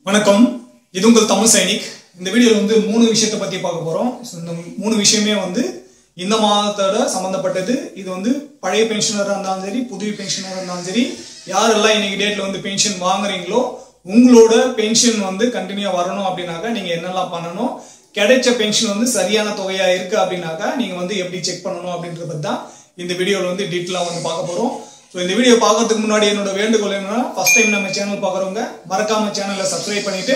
வணக்கம், இது உங்கள் தமிழ் சைனிக். இந்த வீடியோல வந்து 3 விஷயத்தை பத்தி பார்க்க போறோம். இந்த 3 விஷயமே வந்து இந்த மாதத்தோட சம்பந்தப்பட்டது. இது வந்து பழைய பென்ஷனரா இருந்தாலும் சரி, புதிய பென்ஷனரா இருந்தாலும் சரி, யாரெல்லாம் இன்னைக்கு டேட்ல வந்து பென்ஷன் வாங்குறீங்களோ உங்களோட பென்ஷன் வந்து கண்டினியூ வரணும் அப்படின்னாக்கா நீங்க என்னெல்லாம் பண்ணணும், கிடைச்ச பென்ஷன் வந்து சரியான தொகையா இருக்கு அப்படின்னாக்கா நீங்க வந்து எப்படி செக் பண்ணணும் அப்படின்றத பத்தி தான் இந்த வீடியோல வந்து டீட்டெயிலா வந்து பார்க்க போறோம். இந்த வீடியோ பார்க்கறதுக்கு முன்னாடி என்னோட வேண்டுகோள் என்னன்னா, ஃபர்ஸ்ட் டைம் நம்ம சேனல் பார்க்குறவங்க மறக்காம சேனலை சப்ஸ்கிரைப் பண்ணிட்டு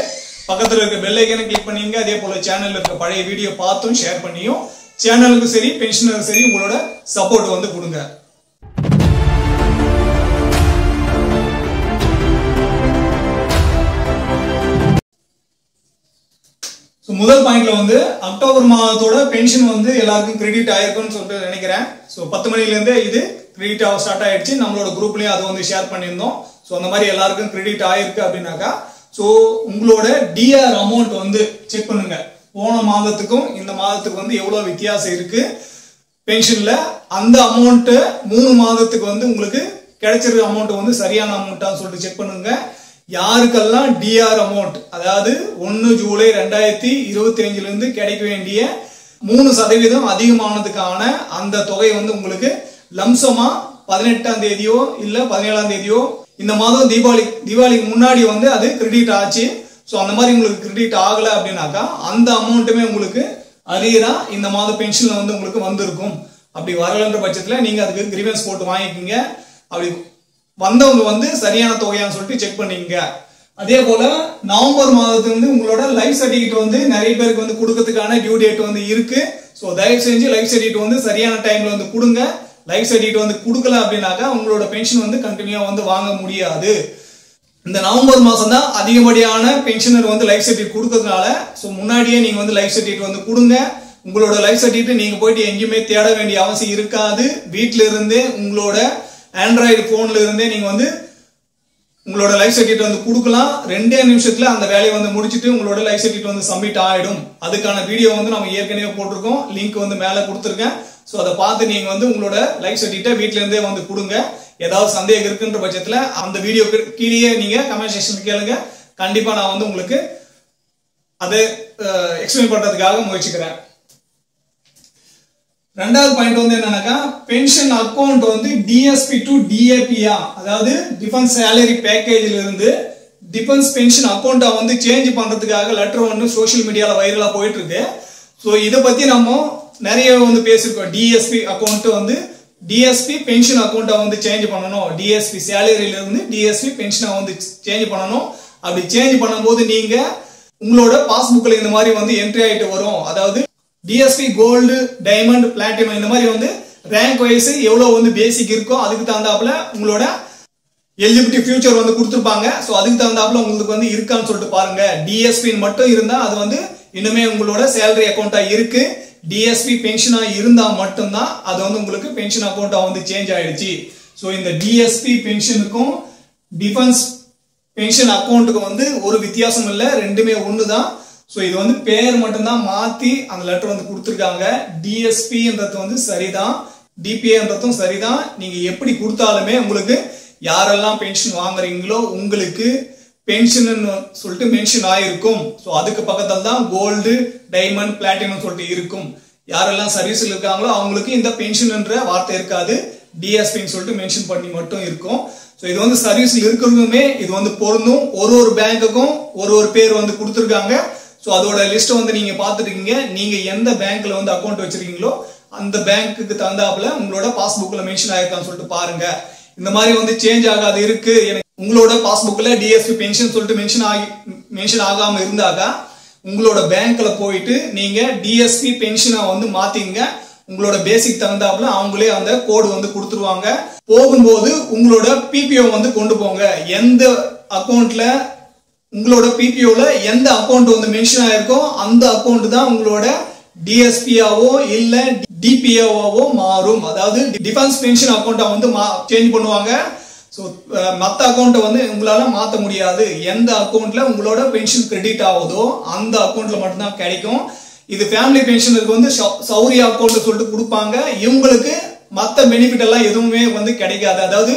பக்கத்துல இருக்க பெல் ஐக்கனை கிளிக் பண்ணீங்க. அதே போல சேனல்ல இருக்க பழைய வீடியோ பார்த்தும் ஷேர் பண்ணியும் சேனலுக்கு சரி பென்ஷனருக்கு சரி உங்களோட சப்போர்ட் வந்து கொடுங்க. முதல் பாயிண்ட்ல வந்து அக்டோபர் மாதத்தோட பென்ஷன் வந்து எல்லாருக்கும் கிரெடிட் ஆயிருக்கும்னு சொல்லிட்டு நினைக்கிறேன். 10 மணில இருந்தே இது கிரெடிட் ஆக ஸ்டார்ட் ஆயிடுச்சு. நம்மளோட குரூப்லயும் அதை வந்து ஷேர் பண்ணியிருந்தோம். அந்த மாதிரி எல்லாருக்கும் கிரெடிட் ஆயிருக்கு அப்படின்னாக்கா உங்களோட டிஆர் அமௌண்ட் வந்து செக் பண்ணுங்க. போன மாதத்துக்கும் இந்த மாதத்துக்கு வந்து எவ்வளவு வித்தியாசம் இருக்கு பென்ஷன்ல. அந்த அமௌண்ட் 3 மாதத்துக்கு வந்து உங்களுக்கு கிடைச்சிருக்க அமௌண்ட் வந்து சரியான அமௌண்ட்டான்னு சொல்லிட்டு செக் பண்ணுங்க. யாருக்கெல்லாம் டிஆர் அமௌண்ட், அதாவது 1 ஜூலை 2025 இருந்து கிடைக்க வேண்டிய 3% அதிகமானதுக்கான அந்த தொகை வந்து உங்களுக்கு லம்சமா 18ஆம் தேதியோ இல்ல 17ஆம் தேதியோ இந்த மாதம் தீபாவளிக்கு முன்னாடி வந்து அது கிரெடிட் ஆச்சு. அந்த மாதிரி உங்களுக்கு கிரெடிட் ஆகல அப்படின்னாக்கா அந்த அமௌண்ட்டுமே உங்களுக்கு அரியரா இந்த மாதம் பென்ஷன்ல வந்து உங்களுக்கு வந்திருக்கும். அப்படி வரலன்ற பட்சத்துல நீங்க அதுக்கு கிரீவன்ஸ் போட்டு வாங்கிக்கீங்க. அப்படி வந்தவங்க வந்து சரியான தொகையான்னு சொல்லிட்டு செக் பண்ணிக்கங்க. அதே போல நவம்பர் மாதத்துக்கு வந்து உங்களோட லைஃப் சர்டிபிகேட் வந்து நிறைய பேருக்கு வந்து கொடுக்கறதுக்கான டியூ டேட் வந்து இருக்கு. தயவு செஞ்சு லைஃப் சர்டிபிகேட் வந்து சரியான டைம்ல வந்து கொடுங்க. லைஃப் சர்டிபிகேட் வந்து கொடுக்கல அப்படின்னாக்கா உங்களோட பென்ஷன் வந்து கண்டினியூவா வந்து வாங்க முடியாது. இந்த நவம்பர் மாசம் தான் அதிகப்படியான பென்ஷனர் வந்து லைஃப் சர்டிபிகேட் கொடுக்கறதுனால முன்னாடியே நீங்க வந்து லைஃப் சர்டிபிகேட் வந்து கொடுங்க. உங்களோட லைஃப் சர்டிபிகேட் நீங்க போயிட்டு எங்கேயுமே தேட வேண்டிய அவசியம் இருக்காது. வீட்டுல இருந்தே உங்களோட ஆண்ட்ராய்டு போன்ல இருந்தே நீங்க வந்து உங்களோட லைஃப் சர்டிபிகேட் வந்து கொடுக்கலாம். 2 நிமிஷத்துல அந்த வேலையை வந்து முடிச்சிட்டு உங்களோட லைஃப் சர்டிபிகேட் வந்து சப்மிட் ஆயிடும். அதுக்கான வீடியோ வந்து நம்ம ஏற்கனவே போட்டிருக்கோம், லிங்க் வந்து மேல கொடுத்துருக்கேன். அதை பார்த்து நீங்க வந்து உங்களோட லைஃப் சர்டிபிகேட் வீட்ல இருந்தே வந்து கொடுங்க. ஏதாவது சந்தேகம் இருக்குன்ற பட்சத்துல அந்த வீடியோ கீழே நீங்க கமெண்ட் செக்ஷன் கேளுங்க. கண்டிப்பா நான் வந்து உங்களுக்கு அதை எக்ஸ்பிளைன் பண்றதுக்காக முயற்சிக்கிறேன். ரெண்டாவது பாயிண்ட் வந்து என்னன்னாக்கா, பென்ஷன் அக்கௌண்ட் வந்து டிஎஸ்பி டு டிஏபியா, அதாவது டிஃபென்ஸ் சேலரி பேக்கேஜ்ல இருந்து டிஃபென்ஸ் பென்ஷன் அக்கௌண்ட்டை வந்து சேஞ்ச் பண்றதுக்காக லெட்டர் ஒன்று சோசியல் மீடியால வைரலா போயிட்டு இருக்கு. இதை பத்தி நம்ம நிறைய வந்து பேசிருக்கோம். டிஎஸ்பி அக்கௌண்ட் வந்து டிஎஸ்பி பென்ஷன் அக்கௌண்ட்டை வந்து சேஞ்ச் பண்ணணும். டிஎஸ்பி சேலரியில இருந்து டிஎஸ்பி பென்ஷனை வந்து சேஞ்ச் பண்ணணும். அப்படி சேஞ்ச் பண்ணும்போது நீங்க உங்களோட பாஸ்புக்ல இந்த மாதிரி வந்து என்ட்ரி ஆயிட்டு வரும். அதாவது டிஎஸ்பி கோல்டு, டைமண்ட், பிளாட்டினம் இந்த மாதிரி வந்து ரேங்க் வைஸ் எவ்வளவு வந்து பேசிக் இருக்கோ அதுக்கு தகுந்தாப்புல உங்களோட எலிஜிபிலிட்டி ஃபியூச்சர் வந்து கொடுத்துருப்பாங்க. அதுக்கு தகுந்தாப்புல உங்களுக்கு வந்து இருக்கான்னு சொல்லிட்டு பாருங்க. டிஎஸ்பி மட்டும் இருந்தா அது வந்து இன்னுமே உங்களோட சேலரி அக்கௌண்டா இருக்கு. டிஎஸ்பி பென்ஷனா இருந்தா மட்டும்தான் அது வந்து உங்களுக்கு பென்ஷன் அக்கௌண்டா வந்து சேஞ்ச் ஆயிடுச்சு. இந்த டிஎஸ்பி பென்ஷனுக்கும் டிஃபென்ஸ் பென்ஷன் அக்கௌண்ட்டுக்கு வந்து ஒரு வித்தியாசம் இல்ல, ரெண்டுமே ஒண்ணுதான். இது வந்து பேர் மட்டும்தான் மாத்தி அந்த லெட்டர் வந்து கொடுத்துருக்காங்க. டிஎஸ்பின்றது வந்து சரிதான், டிபிஏன்றதும் சரிதான். நீங்க எப்படி கொடுத்தாலுமே உங்களுக்கு யாரெல்லாம் பென்ஷன் வாங்குறீங்களோ உங்களுக்கு பென்ஷன் சொல்லிட்டு மென்ஷன் ஆயிருக்கும். அதுக்கு பக்கத்துல தான் கோல்டு, டைமண்ட், பிளாட்டினம் சொல்லிட்டு இருக்கும். யாரெல்லாம் சர்வீஸ்ல இருக்காங்களோ அவங்களுக்கு இந்த பென்ஷன்ன்ற வார்த்தை இருக்காது, டிஎஸ்பின்னு சொல்லிட்டு மென்ஷன் பண்ணி மட்டும் இருக்கும். இது வந்து சர்வீஸ்ல இருக்கிறதுமே இது வந்து பொருந்தும். ஒரு பேங்குக்கும் ஒரு பேர் வந்து கொடுத்துருக்காங்க. அதோட லிஸ்ட் வந்து நீங்க பாத்துட்டீங்க. நீங்க எந்த பேங்க்ல வந்து அக்கௌண்ட் வச்சிருக்கீங்களோ அந்த பேங்க்குக்கு தகுந்தாப்புல உங்களோட பாஸ்புக்ல மென்ஷன் ஆயிருக்கான்னு சொல்லிட்டு பாருங்க. இந்த மாதிரி வந்து சேஞ்ச் ஆகாது இருக்கு. உங்களோட பாஸ்புக்ல டிஎஸ்பி பென்ஷன் சொல்லிட்டு மென்ஷன் ஆகாம இருந்தாக்கா உங்களோட பேங்க்ல போயிட்டு நீங்க டிஎஸ்பி பென்ஷனை வந்து மாத்திங்க. உங்களோட பேசிக் தகுந்தாப்புல அவங்களே அந்த கோடு வந்து கொடுத்துருவாங்க. போகும்போது உங்களோட பிபிஓ வந்து கொண்டு போங்க. எந்த அக்கௌண்ட்ல உங்களோட பிபிஓல எந்த அக்கௌண்ட் வந்து மென்ஷன் ஆயிருக்கோ அந்த அக்கௌண்ட் தான் உங்களோட டிஎஸ்பியாவோ இல்ல டிபிஏவோ மாறும். அதாவது டிஃபென்ஸ் பென்ஷன் அக்கௌண்ட்டை வந்து சேஞ்ச் பண்ணுவாங்க. மத்த அக்கௌண்ட்டை வந்து உங்களால மாத்த முடியாது. எந்த அக்கௌண்ட்ல உங்களோட பென்ஷன் கிரெடிட் ஆகுதோ அந்த அக்கௌண்ட்ல மட்டும்தான் கிடைக்கும். இது ஃபேமிலி பென்ஷனருக்கு வந்து சௌரிய அக்கௌண்ட் சொல்லிட்டு கொடுப்பாங்க. இவங்களுக்கு மத்த பெனிஃபிட் எல்லாம் எதுவுமே வந்து கிடைக்காது. அதாவது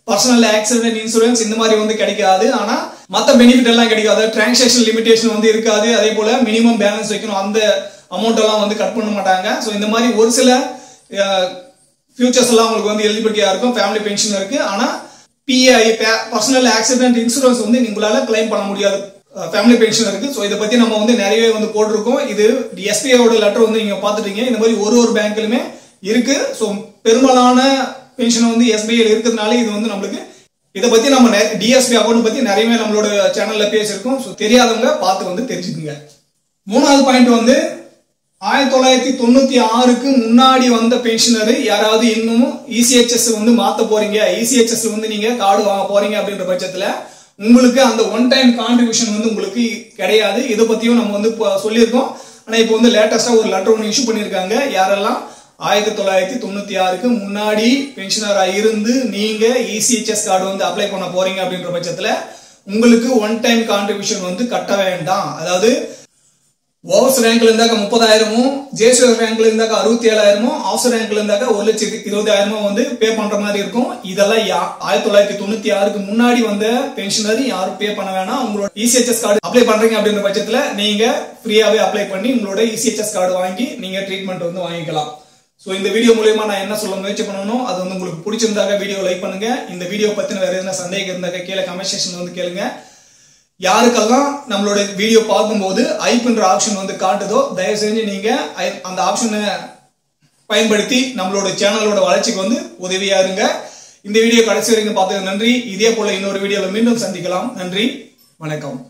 பர்சனல் ஆக்சிடென்ட் இன்சூரன்ஸ் இந்த மாதிரி வந்து கிடைக்காது. ஆனா மத்த பெனிஃபிட் எல்லாம் கிடைக்காது. டிரான்சாக்ஷன் லிமிடேஷன் வந்து இருக்காது. அதே போல மினிமம் பேலன்ஸ் வைக்கணும், அந்த அமௌண்ட் எல்லாம் வந்து கட் பண்ண மாட்டாங்க. ஸோ இந்த மாதிரி ஒரு சில ஃபியூச்சர்ஸ் எல்லாம் உங்களுக்கு வந்து எலிஜிபிலிட்டியா இருக்கும். ஃபேமிலி பென்ஷன் இருக்கு. ஆனா பிஐ பர்சனல் ஆக்சிடென்ட் இன்சூரன்ஸ் வந்து உங்களால கிளைம் பண்ண முடியாது. ஃபேமிலி பென்ஷன் இருக்கு. ஸோ இதை பத்தி நம்ம வந்து நிறையவே வந்து போட்டிருக்கோம். இது எஸ்பிஐயோட லெட்டர் வந்து நீங்க பாத்துட்டீங்க. இந்த மாதிரி ஒரு பேங்க்லயுமே இருக்கு. ஸோ பெரும்பாலான பென்ஷன் வந்து எஸ்பிஐல இருக்கிறதுனால இது வந்து நம்மளுக்கு இதை பத்தி நம்ம டிஎஸ்பி அக்கௌண்ட் பத்தி நிறையவே நம்மளோட சேனல்ல பேசியிருக்கோம். ஸோ தெரியாதவங்க பார்த்து வந்து தெரிஞ்சுக்குங்க. மூணாவது பாயிண்ட் வந்து 1996க்கு முன்னாடி வந்த பென்ஷனர் யாராவது இன்னும் இசிஹெச்எஸ் வந்து மாத்த போறீங்க, இசிஹெச்எஸ் வந்து நீங்க கார்டு வாங்க போறீங்க அப்படின்ற பட்சத்துல உங்களுக்கு அந்த ஒன் டைம் கான்ட்ரிபியூஷன் வந்து உங்களுக்கு கிடையாது. இதை பத்தியும் நம்ம வந்து சொல்லியிருக்கோம். ஆனா இப்போ வந்து லேட்டஸ்டா ஒரு லெட்டர் ஒன்று இஷ்யூ பண்ணிருக்காங்க. யாரெல்லாம் 1996க்கு முன்னாடி பென்ஷனரா இருந்து நீங்க இசிஹெச்எஸ் கார்டு வந்து அப்ளை பண்ண போறீங்க அப்படின்ற பட்சத்துல உங்களுக்கு ஒன் டைம் கான்ட்ரிபியூஷன் வந்து கட்ட வேண்டாம். அதாவது ஓவர்ஸ் ரேங்க்ல இருந்தாக்க 30,000, ஜேசிஆர் ரேங்க்ல இருந்தாக்க 67,000, ஆஃபீஸர் ரேங்க்ல இருந்தாக்க 1,20,000 வந்து பே பண்ற மாதிரி இருக்கும். இதெல்லாம் 1996க்கு முன்னாடி வந்த பென்ஷனர் யாரும் பே பண்ண வேணாம். உங்களோட இசிஹெச்எஸ் கார்டு அப்ளை பண்றீங்க அப்படின்ற பட்சத்துல நீங்க ஃப்ரீயாவே அப்ளை பண்ணி உங்களோட இசிஹெச்எஸ் கார்டு வாங்கி நீங்க ட்ரீட்மெண்ட் வந்து வாங்கிக்கலாம். சோ இந்த வீடியோ மூலமா நான் என்ன சொல்ல முயற்சி பண்ணணும், அது வந்து உங்களுக்கு பிடிச்சிருந்தாக்க வீடியோ லைக் பண்ணுங்க. இந்த வீடியோ பத்தின வேற எதுனா சந்தேகம் இருந்தாக்க கீழே கமெண்ட் செக்ஷன்ல வந்து கேளுங்க. யாருக்கெல்லாம் நம்மளோட வீடியோ பார்க்கும்போது ஐப்ன்ற ஆப்ஷன் வந்து காட்டுதோ தயவு செஞ்சு நீங்க அந்த ஆப்ஷனை பயன்படுத்தி நம்மளோட சேனலோட வளர்ச்சிக்கு வந்து உதவியா இருங்க. இந்த வீடியோ கடைசி வரைக்கும் பார்த்ததுக்கு நன்றி. இதே போல இன்னொரு வீடியோல மீண்டும் சந்திக்கலாம். நன்றி, வணக்கம்.